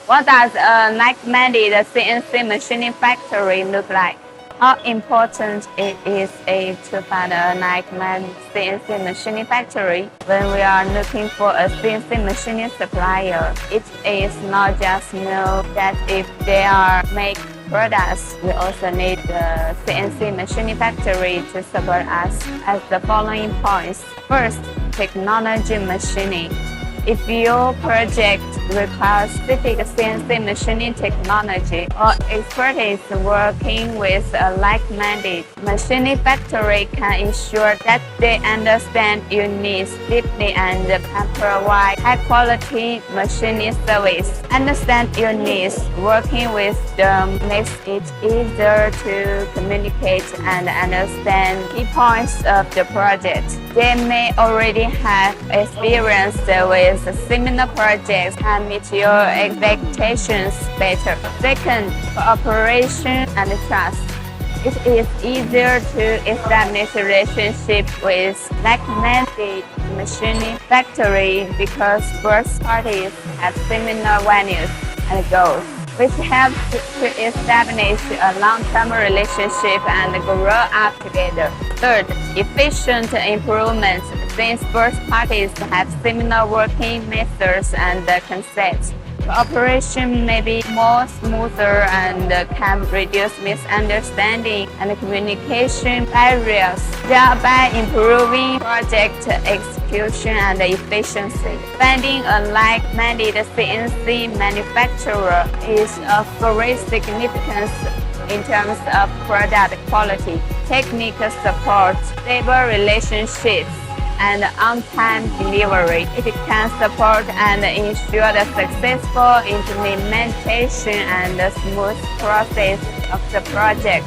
What does a like-minded CNC machining factory look like? How important it is to find a like-minded CNC machining factory when we are looking for a CNC machining supplier. It is not just know that if they are make products, we also need the CNC machining factory to support us as the following points. First, technology machining. If your project requires specific CNC machining technology or expertise working with a like-minded machining factory can ensure that they understand your needs deeply and can provide high-quality machining service. Understand your needs. Working with them makes it easier to communicate and understand key points of the project. They may already have experience with similar projects and meet your expectations better. Second, cooperation and trust. It is easier to establish a relationship with like-minded machining factory because both parties have similar values and goals, which helps to establish a long-term relationship and grow up together. Third, efficient improvements. Since both parties have similar working methods and concepts, cooperation may be more smoother and can reduce misunderstanding and communication barriers, thereby improving project execution and efficiency. Finding a like-minded CNC manufacturer is of great significance in terms of product quality, technical support, stable relationships, and on-time delivery. It can support and ensure the successful implementation and the smooth process of the project.